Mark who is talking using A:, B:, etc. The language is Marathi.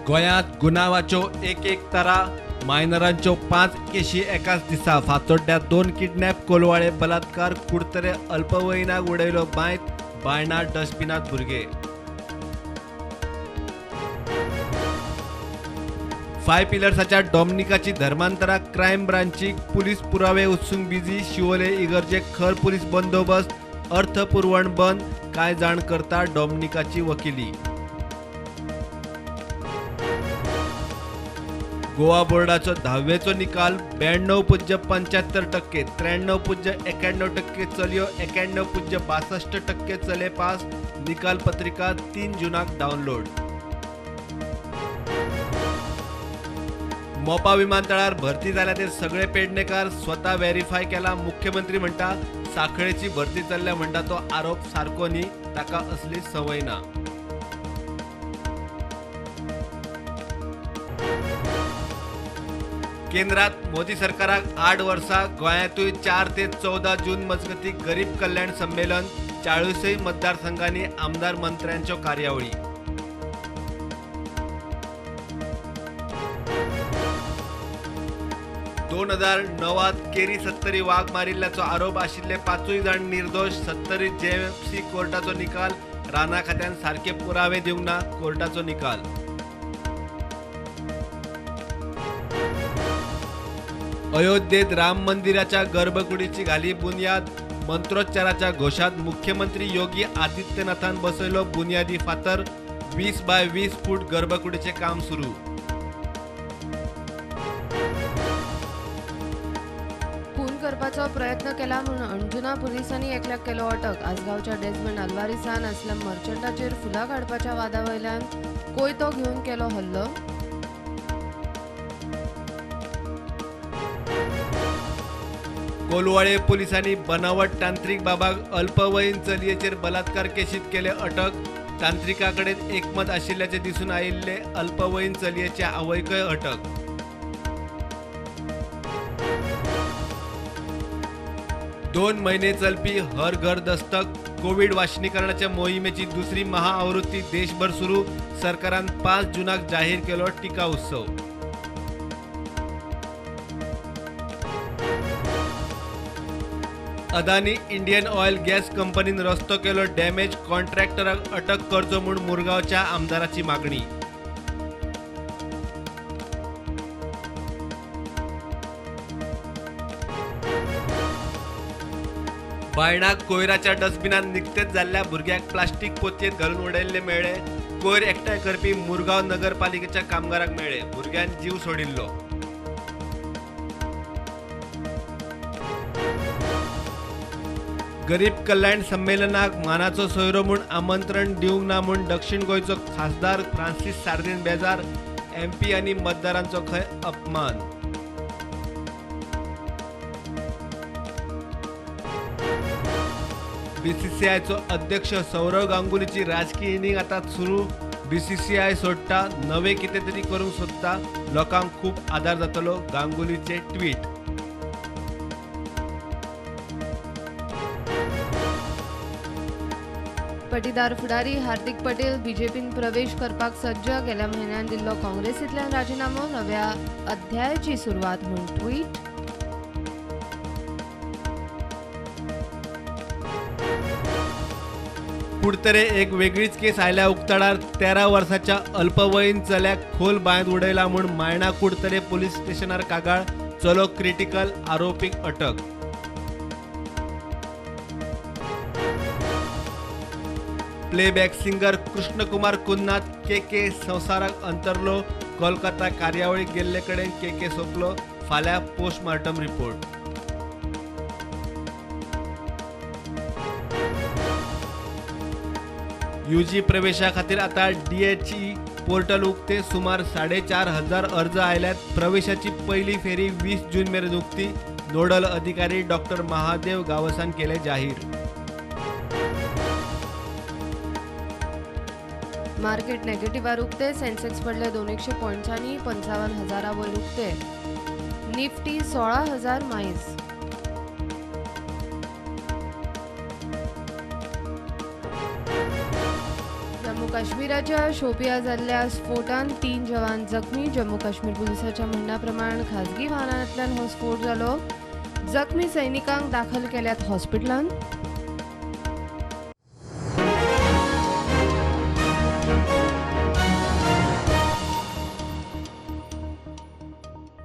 A: गोंयांत गुन्यांवाच्यो एक तरा मायनरांच्यो 5 केशी एकाच दिसा फातोड्ड्यात 2 किडनॅप कोलवाळे बलात्कार कुडतरे अल्पवयीनाक उडयलो बांयत बायणा डस्टबिनात भुरगे 5 पिलर्साच्या डॉमिनिकाची धर्मांतराक क्रायम ब्रांचीक पुलीस पुरावे उत्सूंक बिजी शिवोले इगर्जेक खर पुलीस बंदोबस्त अर्थपुरवण बंद काय जाण करता डॉमिनिकाची वकिली गोवा बोर्डाचो 10वेचो निकाल 92.75% 93.91% चलयो 91.62% चले पास निकाल पत्रिका 3 जूनाक डावनलोड मोपा विमानतळार भरती जाल्या ते सगळे पेडणेकार स्वता व्हेरीफाय केला मुख्यमंत्री म्हणटा साखळेची भरती चल्ल्या म्हणटा तो आरोप सारको न्ही ताका असली संवय ना केंद्रात मोदी सरकाराक 8 वर्सां गोंयांतूय 4 ते 14 जून मजगती गरीब कल्याण संमेलन 40 मतदारसंघांनी आमदार मंत्र्यांच्यो कार्यावळी दोन 2009 केरी 70 वाघ मारिल्ल्याचो आरोप आशिल्ले 5 जाण निर्दोष 70 जेएमसी कोर्टाचो निकाल राणा खात्यान सारखे पुरावे दिवंक ना कोर्टाचो निकाल अयोध्येत राम मंदिराच्या गर्भकुडीची घाली बुनियाद मंत्रोच्चाराच्या घोषात मुख्यमंत्री योगी आदित्यनाथान बसयलो बुनियादी फातर 20 बाय 20 फूट गर्भकुडीचे काम सुरू
B: खून करपाचो प्रयत्न केला म्हणून अंजुना पुलिसांनी एकल्याक केलो अटक आसगांवच्या डेजमंड आल्वारिसान असलम मर्चंटाचेर फुलां काडपाच्या वादा वयल्यान कोयतो घेवन केलो हल्लो
A: कोलवाळे पोलिसांनी बनावट तांत्रिक बाबाक अल्पवयीन चलयेचेर बलात्कार केशीत केले अटक तांत्रिकाकडेन एकमत आशिल्ल्याचे दिसून आयिल्ले अल्पवयीन चलयेच्या आवयकय अटक दोन महिने चलपी हर घर दस्तक कोविड वाशिनीकरणाच्या मोहिमेची दुसरी महाआवृत्ती देशभर सुरू सरकारान 5 जूनाक जाहीर केलो टिका उत्सव अदानी इंडियन ऑयल गॅस कंपनीन रस्तो केलो डॅमेज कॉन्ट्रॅक्टराक अटक करचो म्हूण मुरगांवच्या आमदाराची मागणी बायणाक कोयराच्या डस्टबिनात निकतेच जाल्ल्या भुरग्याक प्लास्टीक पोतयेंत घालून उडयल्ले मेळ्ळे कोयर एकठांय करपी मुरगांव नगरपालिकेच्या कामगाराक मेळ्ळे भुरग्यान जीव सोडिल्लो गरीब कल्याण संमेलनाक मानाचो सोयरो म्हूण आमंत्रण दिवंक ना म्हूण दक्षिण गोंयचो खासदार फ्रांसीस सार्दिन बेजार एमपी आनी मतदारांचो खंय अपमान बीसीसीआयचो अध्यक्ष सौरव गांगुलीची राजकीय इनिंग आतां सुरू बीसीसीआय सोडटा नवे कितें तरी करूंक सोदता लोकांक खूब आदार जातलो गांगुलीचे ट्वीट
B: पटीदार फुडारी हार्दिक पटेल बीजेपीन प्रवेश करपाक सज्ज गेल्या म्हयन्यात दिल्लो काँग्रेसींतल्यान राजिनामो नव्या अध्यायाची सुरवात म्हूण ट्वीट
A: कुडतरे एक वेगळीच केस आयल्या उक्ताडार 13 वर्साच्या अल्पवयीन चल्याक खोल बांयत उडयला म्हूण मायणा कुडतरे पोलीस स्टेशनार कागाळ चलो क्रिटिकल आरोपीक अटक प्लेबॅक सिंगर कृष्णकुमार कुन्नाथ के संवसाराक अंतरलो कोलकाता कार्यावळीक गेल्ले कडेन के सोंपलो फाल्यां पोस्टमार्टम रिपोर्ट यूजी प्रवेशा खातीर आतां डीएचई पोर्टल उक्ते सुमार 4,500 अर्ज आयल्यात प्रवेशाची पहिली फेरी 20 जून मेरेन उक्ती नोडल अधिकारी डॉक्टर महादेव गावसान केले जाहीर
B: मार्केट नेगेटिव्हार उक्ते सेन्सेक्स पडले 200 पॉइंट्सांनी 55,000 वयर उक्ते निफ्टी 16,000 मायज काश्मीराच्या शोपिया जाल्ल्या स्फोटान 3 जवान जखमी. जम्मू काश्मीर पुलिसाच्या म्हणण्या प्रमाण खाजगी वाहनांतल्यान हो स्फोट जालो. जखमी सैनिकांक दाखल केल्यात हॉस्पिटलांत.